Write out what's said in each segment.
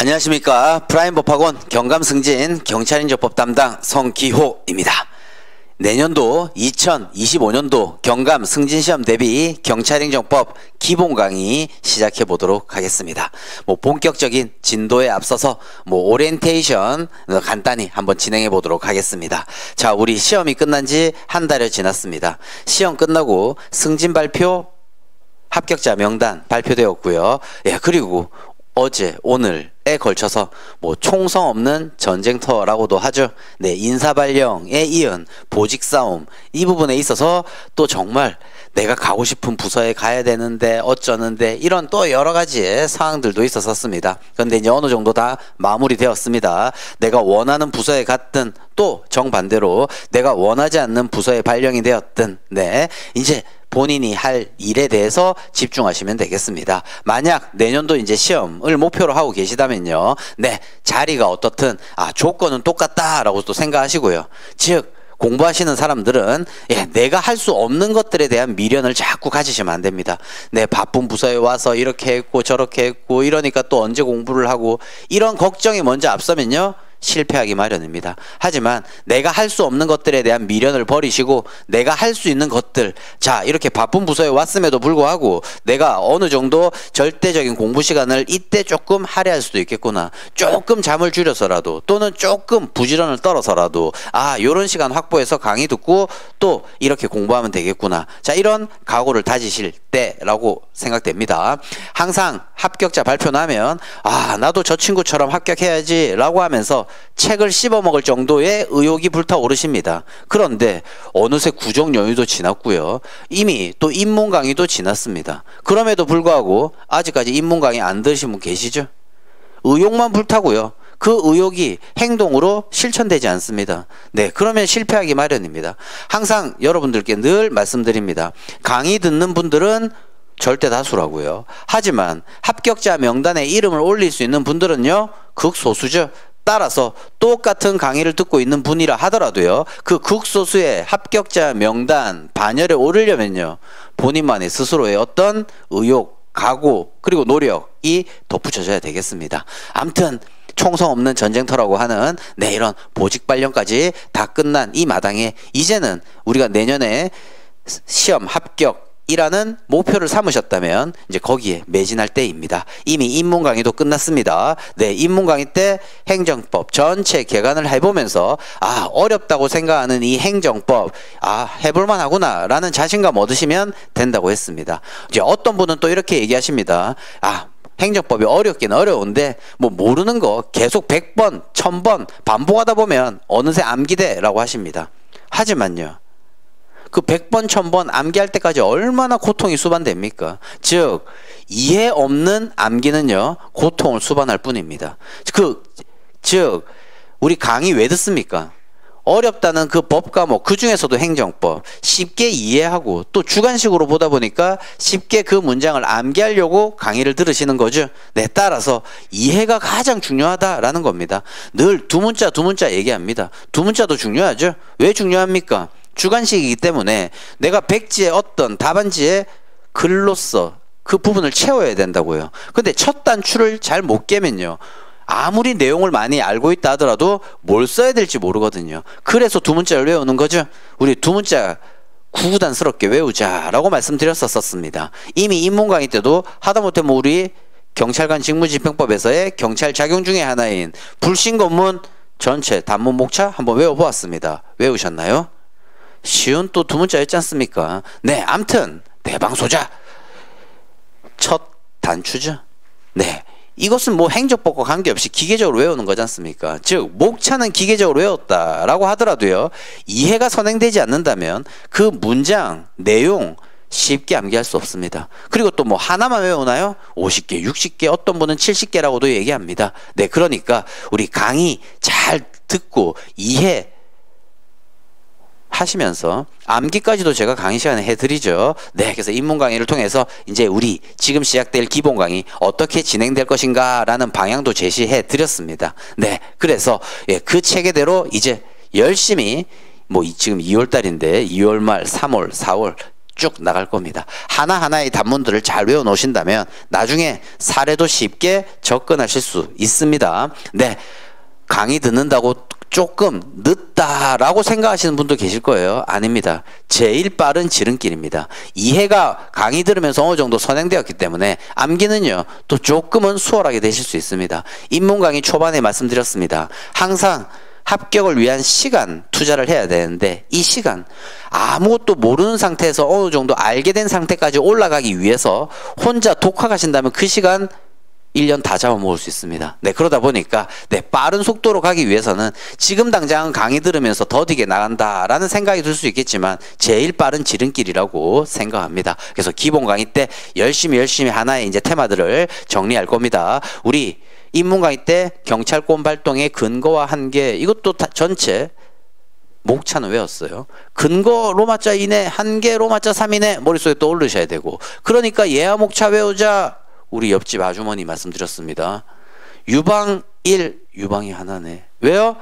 안녕하십니까. 프라임법학원 경감승진 경찰인접법 담당 성기호입니다. 내년도 2025년도 경감승진시험 대비 경찰행정법 기본 강의 시작해 보도록 하겠습니다. 본격적인 진도에 앞서서 오리엔테이션 간단히 한번 진행해 보도록 하겠습니다. 자, 우리 시험이 끝난 지 한 달여 지났습니다. 시험 끝나고 승진 발표, 합격자 명단 발표되었고요. 예, 그리고 어제 오늘에 걸쳐서 총성 없는 전쟁터라고도 하죠. 네, 인사발령에 이은 보직싸움, 이 부분에 있어서 또 정말 내가 가고 싶은 부서에 가야 되는데 어쩌는데 이런 또 여러 가지의 상황들도 있었습니다. 그런데 이제 어느 정도 다 마무리되었습니다. 내가 원하는 부서에 갔든 또 정반대로 내가 원하지 않는 부서에 발령이 되었든, 네, 이제 본인이 할 일에 대해서 집중하시면 되겠습니다. 만약 내년도 이제 시험을 목표로 하고 계시다면요, 네, 자리가 어떻든 조건은 똑같다라고 또 생각하시고요. 즉 공부하시는 사람들은 내가 할 수 없는 것들에 대한 미련을 자꾸 가지시면 안 됩니다. 네, 바쁜 부서에 와서 이렇게 했고 저렇게 했고 이러니까 또 언제 공부를 하고, 이런 걱정이 먼저 앞서면요 실패하기 마련입니다. 하지만 내가 할 수 없는 것들에 대한 미련을 버리시고 내가 할 수 있는 것들, 자, 이렇게 바쁜 부서에 왔음에도 불구하고 내가 어느 정도 절대적인 공부 시간을 이때 조금 할애할 수도 있겠구나, 조금 잠을 줄여서라도 또는 조금 부지런을 떨어서라도 요런 시간 확보해서 강의 듣고 또 이렇게 공부하면 되겠구나, 자, 이런 각오를 다지실 때라고 생각됩니다. 항상 합격자 발표 나면 나도 저 친구처럼 합격해야지 라고 하면서 책을 씹어먹을 정도의 의욕이 불타오르십니다. 그런데 어느새 구정 연휴도 지났고요, 이미 또 입문 강의도 지났습니다. 그럼에도 불구하고 아직까지 입문 강의 안 들으신 분 계시죠? 의욕만 불타고요, 그 의욕이 행동으로 실천되지 않습니다. 네, 그러면 실패하기 마련입니다. 항상 여러분들께 늘 말씀드립니다. 강의 듣는 분들은 절대 다수라고요. 하지만 합격자 명단에 이름을 올릴 수 있는 분들은요 극소수죠. 따라서 똑같은 강의를 듣고 있는 분이라 하더라도요, 그 극소수의 합격자 명단 반열에 오르려면요 본인만의 스스로의 어떤 의욕, 각오, 그리고 노력이 덧붙여져야 되겠습니다. 암튼 총성 없는 전쟁터라고 하는 이런 보직 발령까지 다 끝난 이 마당에 이제는 우리가 내년에 시험 합격이라는 목표를 삼으셨다면 이제 거기에 매진할 때입니다. 이미 입문 강의도 끝났습니다. 네, 입문 강의 때 행정법 전체 개관을 해보면서 어렵다고 생각하는 이 행정법 해볼만 하구나 라는 자신감 얻으시면 된다고 했습니다. 이제 어떤 분은 또 이렇게 얘기하십니다. 행정법이 어렵긴 어려운데 모르는 거 계속 100번, 1000번 반복하다 보면 어느새 암기돼 라고 하십니다. 하지만요, 그 100번, 1000번 암기할 때까지 얼마나 고통이 수반됩니까? 즉 이해 없는 암기는요 고통을 수반할 뿐입니다. 즉 우리 강의 왜 듣습니까? 어렵다는 그 법 과목, 그 중에서도 행정법 쉽게 이해하고 또 주관식으로 보다 보니까 쉽게 그 문장을 암기하려고 강의를 들으시는 거죠. 네, 따라서 이해가 가장 중요하다라는 겁니다. 늘 두 문자 얘기합니다. 두 문자도 중요하죠. 왜 중요합니까? 주관식이기 때문에 내가 백지의 어떤 답안지에 글로써 그 부분을 채워야 된다고요. 근데 첫 단추를 잘 못 깨면요 아무리 내용을 많이 알고 있다 하더라도 뭘 써야 될지 모르거든요. 그래서 두 문자를 외우는 거죠. 우리 두 문자 구구단스럽게 외우자라고 말씀드렸었습니다. 이미 입문 강의 때도 하다못해 우리 경찰관 직무집행법에서의 경찰 작용 중에 하나인 불신검문 전체 단문 목차 한번 외워보았습니다. 외우셨나요? 쉬운 또 두 문자였지 않습니까? 네, 암튼 대방소자 첫 단추죠. 네, 이것은 행정법과 관계없이 기계적으로 외우는 거지 않습니까? 즉 목차는 기계적으로 외웠다라고 하더라도요 이해가 선행되지 않는다면 그 문장, 내용 쉽게 암기할 수 없습니다. 그리고 또 하나만 외우나요? 50개, 60개, 어떤 분은 70개라고도 얘기합니다. 네, 그러니까 우리 강의 잘 듣고 이해 하시면서 암기까지도 제가 강의 시간에 해드리죠. 네, 그래서 입문 강의를 통해서 이제 우리 지금 시작될 기본 강의 어떻게 진행될 것인가 라는 방향도 제시해 드렸습니다. 네, 그래서 그 체계대로 이제 열심히 지금 2월 달인데 2월 말 3월 4월 쭉 나갈 겁니다. 하나하나의 단문들을 잘 외워놓으신다면 나중에 사례도 쉽게 접근하실 수 있습니다. 네, 강의 듣는다고 조금 늦다라고 생각하시는 분도 계실 거예요. 아닙니다. 제일 빠른 지름길입니다. 이해가 강의 들으면서 어느 정도 선행되었기 때문에 암기는요 또 조금은 수월하게 되실 수 있습니다. 입문 강의 초반에 말씀드렸습니다. 항상 합격을 위한 시간 투자를 해야 되는데 이 시간 아무것도 모르는 상태에서 어느 정도 알게 된 상태까지 올라가기 위해서 혼자 독학하신다면 그 시간 1년 다 잡아먹을 수 있습니다. 네, 그러다 보니까 네, 빠른 속도로 가기 위해서는 지금 당장 강의 들으면서 더디게 나간다라는 생각이 들 수 있겠지만 제일 빠른 지름길이라고 생각합니다. 그래서 기본 강의 때 열심히 하나의 이제 테마들을 정리할 겁니다. 우리 입문 강의 때 경찰권 발동의 근거와 한계 이것도 다 전체 목차는 외웠어요. 근거 로마자 이내, 한계 로마자 3 이내 머릿속에 떠올리셔야 되고 그러니까 예화 목차 외우자 우리 옆집 아주머니 말씀드렸습니다. 유방 1, 유방이 하나네. 왜요?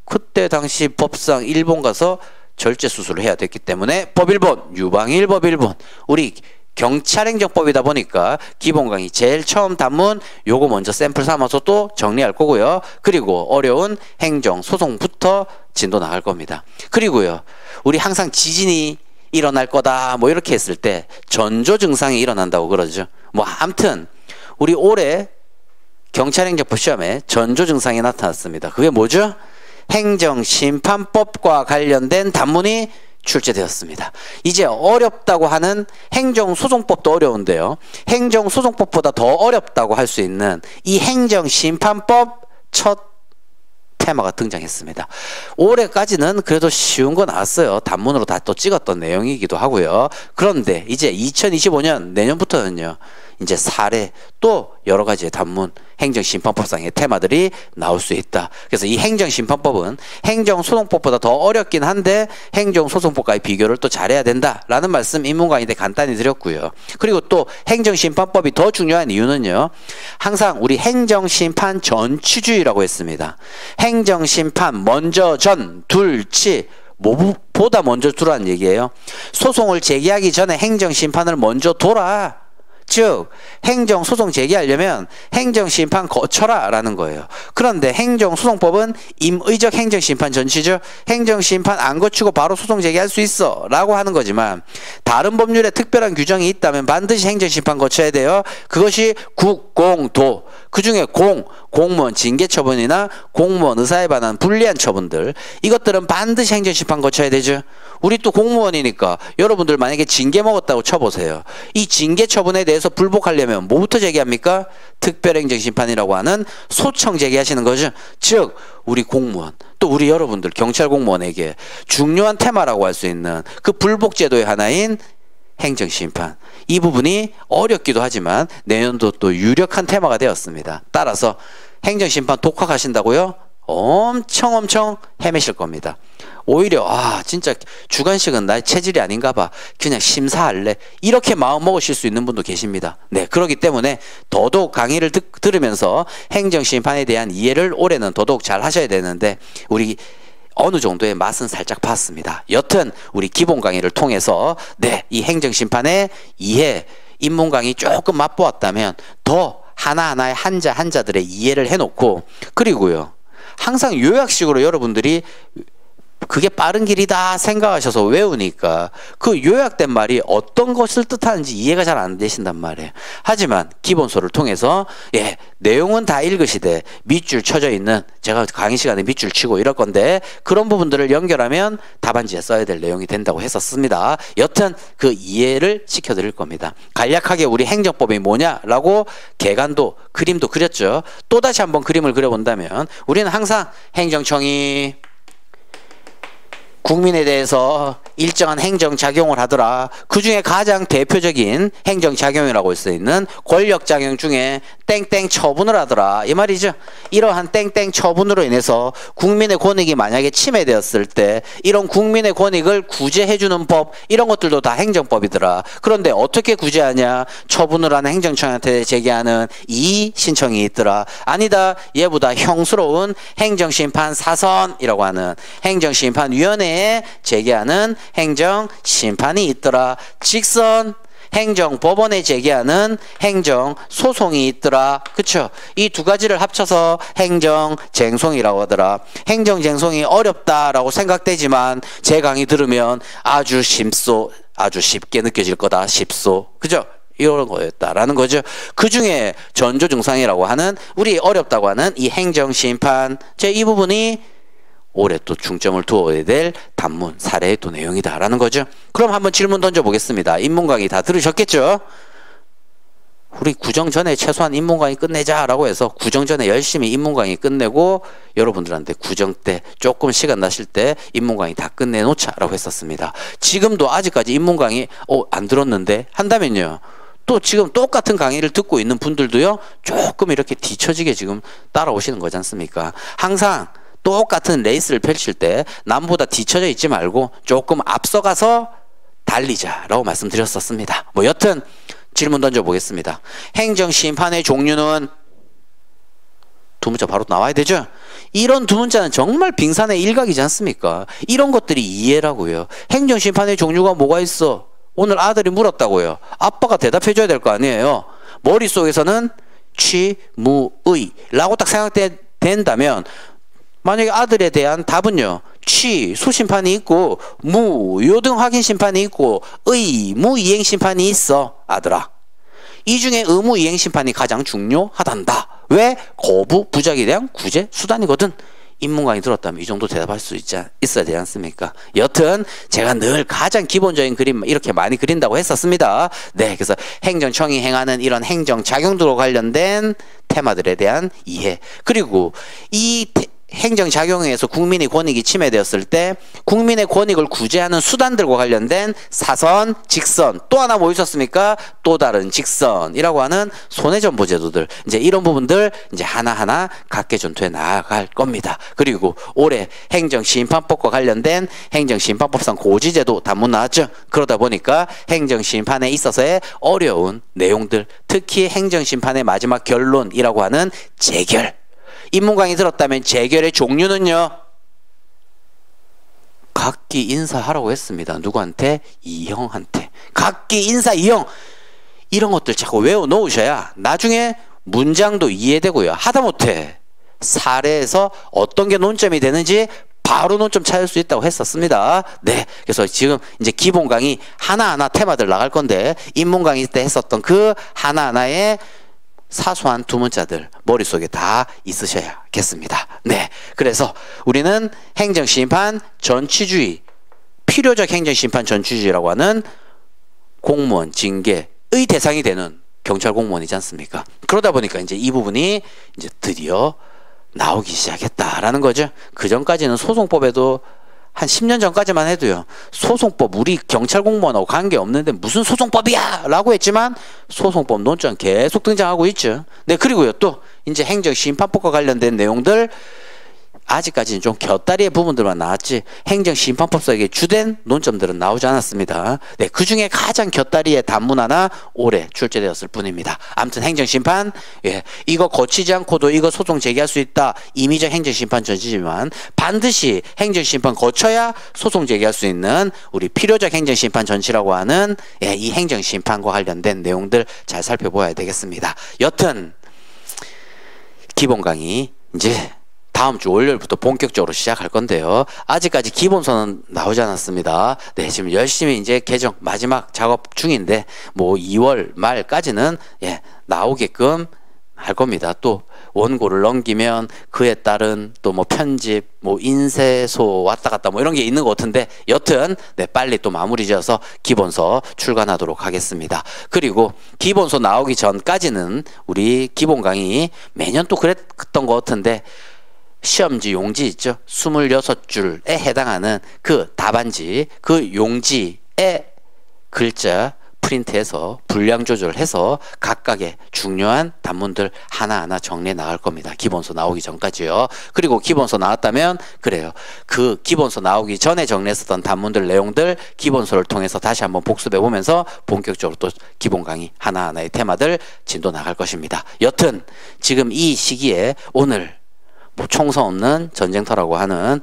그때 당시 법상 일본 가서 절제 수술을 해야 됐기 때문에 법 1본, 유방 1, 법 1본. 우리 경찰행정법이다 보니까 기본 강의 제일 처음 단문 요거 먼저 샘플 삼아서 또 정리할 거고요. 그리고 어려운 행정소송부터 진도 나갈 겁니다. 그리고요. 우리 항상 지진이 일어날 거다 뭐 이렇게 했을 때 전조 증상이 일어난다고 그러죠. 뭐 아무튼 우리 올해 경찰행정법 시험에 전조 증상이 나타났습니다. 그게 뭐죠? 행정심판법과 관련된 단문이 출제되었습니다. 이제 어렵다고 하는 행정소송법도 어려운데요. 행정소송법보다 더 어렵다고 할 수 있는 이 행정심판법 첫 테마가 등장했습니다. 올해까지는 그래도 쉬운 거 나왔어요. 단문으로 다 또 찍었던 내용이기도 하고요. 그런데 이제 2025년 내년부터는요. 이제 사례 또 여러 가지의 단문 행정심판법상의 테마들이 나올 수 있다. 그래서 이 행정심판법은 행정소송법보다 더 어렵긴 한데 행정소송법과의 비교를 또 잘해야 된다라는 말씀 입문 강의 때 간단히 드렸고요. 그리고 또 행정심판법이 더 중요한 이유는요. 항상 우리 행정심판 전치주의라고 했습니다. 행정심판 먼저 전 둘치 뭐보다 먼저 두라는 얘기예요. 소송을 제기하기 전에 행정심판을 먼저 둬라. 즉 행정소송 제기하려면 행정심판 거쳐라 라는 거예요. 그런데 행정소송법은 임의적 행정심판 전치죠. 행정심판 안 거치고 바로 소송 제기할 수 있어 라고 하는 거지만 다른 법률에 특별한 규정이 있다면 반드시 행정심판 거쳐야 돼요. 그것이 국공도 그중에 공무원 징계처분이나 공무원 의사에 관한 불리한 처분들 이것들은 반드시 행정심판 거쳐야 되죠. 우리 또 공무원이니까 여러분들 만약에 징계 먹었다고 쳐보세요. 이 징계 처분에 대해서 불복하려면 뭐부터 제기합니까? 특별행정심판이라고 하는 소청 제기하시는 거죠. 즉 우리 공무원 또 우리 여러분들 경찰 공무원에게 중요한 테마라고 할 수 있는 그 불복제도의 하나인 행정심판 이 부분이 어렵기도 하지만 내년도 또 유력한 테마가 되었습니다. 따라서 행정심판 독학하신다고요? 엄청 헤매실 겁니다. 오히려 진짜 주관식은 나의 체질이 아닌가 봐 그냥 심사할래 이렇게 마음 먹으실 수 있는 분도 계십니다. 네, 그렇기 때문에 더더욱 강의를 들으면서 행정심판에 대한 이해를 올해는 더더욱 잘 하셔야 되는데 우리 어느 정도의 맛은 살짝 봤습니다. 여튼 우리 기본 강의를 통해서 네, 이 행정심판의 이해 입문 강의 조금 맛보았다면 더 하나하나의 한자들의 이해를 해놓고 그리고요 항상 요약식으로 여러분들이 그게 빠른 길이다 생각하셔서 외우니까 그 요약된 말이 어떤 것을 뜻하는지 이해가 잘 안 되신단 말이에요. 하지만 기본서를 통해서 내용은 다 읽으시되 밑줄 쳐져 있는 제가 강의 시간에 밑줄 치고 이럴 건데 그런 부분들을 연결하면 답안지에 써야 될 내용이 된다고 했었습니다. 여튼 그 이해를 시켜드릴 겁니다. 간략하게 우리 행정법이 뭐냐라고 개간도 그림도 그렸죠. 또다시 한번 그림을 그려본다면 우리는 항상 행정청이 국민에 대해서 일정한 행정작용을 하더라. 그 중에 가장 대표적인 행정작용이라고 할 수 있는 권력작용 중에 땡땡 처분을 하더라. 이 말이죠. 이러한 땡땡 처분으로 인해서 국민의 권익이 만약에 침해되었을 때 이런 국민의 권익을 구제해주는 법 이런 것들도 다 행정법이더라. 그런데 어떻게 구제하냐. 처분을 하는 행정청한테 제기하는 이의 신청이 있더라. 아니다. 얘보다 형스러운 행정심판 사선이라고 하는 행정심판위원회에 심판에 제기하는 행정 심판이 있더라. 직선 행정법원에 제기하는 행정소송이 있더라. 그쵸? 이 두 가지를 합쳐서 행정쟁송이라고 하더라. 행정쟁송이 어렵다라고 생각되지만 제 강의 들으면 아주 쉽게 느껴질 거다. 쉽소. 그죠? 이런 거였다라는 거죠. 그 중에 전조증상이라고 하는 우리 어렵다고 하는 이 행정심판 이 부분이 올해 또 중점을 두어야 될 단문 사례의 또 내용이다라는 거죠. 그럼 한번 질문 던져보겠습니다. 인문 강의 다 들으셨겠죠? 우리 구정 전에 최소한 인문 강의 끝내자라고 해서 구정 전에 열심히 인문 강의 끝내고 여러분들한테 구정 때 조금 시간 나실 때 인문 강의 다 끝내놓자라고 했었습니다. 지금도 아직까지 인문 강의 안 들었는데 한다면요. 또 지금 똑같은 강의를 듣고 있는 분들도요. 조금 이렇게 뒤처지게 지금 따라오시는 거지 않습니까? 항상 똑같은 레이스를 펼칠 때 남보다 뒤쳐져 있지 말고 조금 앞서가서 달리자라고 말씀드렸었습니다. 뭐 여튼 질문 던져보겠습니다. 행정심판의 종류는 두 문자 바로 나와야 되죠? 이런 두 문자는 정말 빙산의 일각이지 않습니까? 이런 것들이 이해라고요. 행정심판의 종류가 뭐가 있어? 오늘 아들이 물었다고요. 아빠가 대답해줘야 될 거 아니에요. 머릿속에서는 취, 무, 의 라고 딱 생각된다면 만약에 아들에 대한 답은요. 취, 수심판이 있고 무, 요등 확인심판이 있고 의, 무이행심판이 있어. 아들아. 이 중에 의무이행심판이 가장 중요하단다. 왜? 거부, 부작에 대한 구제 수단이거든. 인문 강의 들었다면 이 정도 대답할 수 있어야 되지 않습니까? 여튼 제가 늘 가장 기본적인 그림 이렇게 많이 그린다고 했었습니다. 네, 그래서 행정청이 행하는 이런 행정작용들과 관련된 테마들에 대한 이해, 그리고 이 행정작용에 의해서 국민의 권익이 침해되었을 때 국민의 권익을 구제하는 수단들과 관련된 사선, 직선, 또 하나 뭐 있었습니까? 또 다른 직선이라고 하는 손해전보 제도들, 이제 이런 부분들 이제 하나하나 각계 전투에 나아갈 겁니다. 그리고 올해 행정심판법과 관련된 행정심판법상 고지제도 단문 나왔죠. 그러다 보니까 행정심판에 있어서의 어려운 내용들, 특히 행정심판의 마지막 결론이라고 하는 재결, 인문 강의 들었다면 재결의 종류는요. 각기 인사하라고 했습니다. 누구한테? 이형한테. 각기 인사 이형. 이런 것들 자꾸 외워놓으셔야 나중에 문장도 이해되고요. 하다못해 사례에서 어떤 게 논점이 되는지 바로 논점 찾을 수 있다고 했었습니다. 네, 그래서 지금 이제 기본 강의 하나하나 테마들 나갈 건데 인문 강의 때 했었던 그 하나하나의 사소한 두 문자들 머릿속에 다 있으셔야겠습니다. 네, 그래서 우리는 행정심판 전취주의, 필요적 행정심판 전취주의라고 하는 공무원 징계의 대상이 되는 경찰 공무원이지 않습니까? 그러다 보니까 이제 이 부분이 이제 드디어 나오기 시작했다라는 거죠. 그 전까지는 소송법에도 한 10년 전까지만 해도요. 소송법 우리 경찰 공무원하고 관계없는데 무슨 소송법이야 라고 했지만 소송법 논점 계속 등장하고 있죠. 네, 그리고요 또 이제 행정심판법과 관련된 내용들 아직까지는 좀 곁다리의 부분들만 나왔지 행정심판법 속에 주된 논점들은 나오지 않았습니다. 네, 그 중에 가장 곁다리의 단문 하나 올해 출제되었을 뿐입니다. 아무튼 행정심판, 예, 이거 거치지 않고도 이거 소송 제기할 수 있다. 임의적 행정심판 전시지만 반드시 행정심판 거쳐야 소송 제기할 수 있는 우리 필요적 행정심판 전시라고 하는 예, 이 행정심판과 관련된 내용들 잘 살펴봐야 되겠습니다. 여튼 기본 강의 이제 다음 주 월요일부터 본격적으로 시작할 건데요. 아직까지 기본서는 나오지 않았습니다. 네, 지금 열심히 이제 개정 마지막 작업 중인데 뭐 2월 말까지는 예, 나오게끔 할 겁니다. 또 원고를 넘기면 그에 따른 또 뭐 편집, 뭐 인쇄소 왔다 갔다 뭐 이런 게 있는 것 같은데 여튼 네, 빨리 또 마무리 지어서 기본서 출간하도록 하겠습니다. 그리고 기본서 나오기 전까지는 우리 기본 강의 매년 또 그랬던 것 같은데 시험지 용지 있죠? 26줄에 해당하는 그 답안지, 그 용지에 글자 프린트해서 분량 조절해서 각각의 중요한 단문들 하나하나 정리해 나갈 겁니다. 기본서 나오기 전까지요. 그리고 기본서 나왔다면 그래요. 그 기본서 나오기 전에 정리했었던 단문들 내용들 기본서를 통해서 다시 한번 복습해 보면서 본격적으로 또 기본 강의 하나하나의 테마들 진도 나갈 것입니다. 여튼 지금 이 시기에 오늘 또 총성 없는 전쟁터라고 하는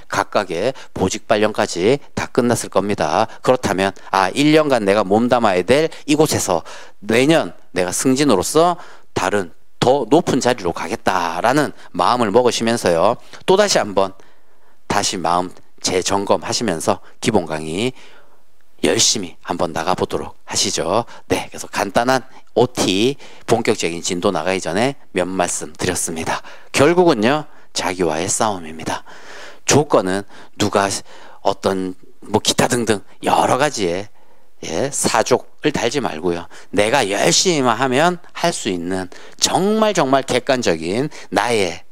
각각의 보직 발령까지 다 끝났을 겁니다. 그렇다면 1년간 내가 몸담아야 될 이곳에서 내년 내가 승진으로서 다른 더 높은 자리로 가겠다라는 마음을 먹으시면서요. 또다시 한번 다시 마음 재점검하시면서 기본 강의 열심히 한번 나가보도록 하시죠. 그래서 간단한 OT 본격적인 진도 나가기 전에 몇 말씀 드렸습니다. 결국은요, 자기와의 싸움입니다. 조건은 누가 어떤 기타 등등 여러 가지의 사족을 달지 말고요. 내가 열심히만 하면 할 수 있는 정말 객관적인 나의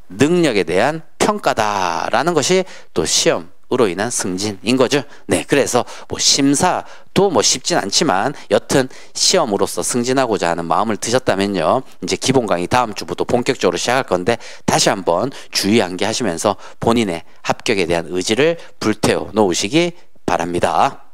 능력에 대한 평가다라는 것이 또 시험으로 인한 승진인 거죠. 그래서 심사도 쉽진 않지만 여튼 시험으로서 승진하고자 하는 마음을 드셨다면요. 이제 기본 강의 다음 주부터 본격적으로 시작할 건데 다시 한번 주의 암기하시면서 본인의 합격에 대한 의지를 불태워 놓으시기 바랍니다.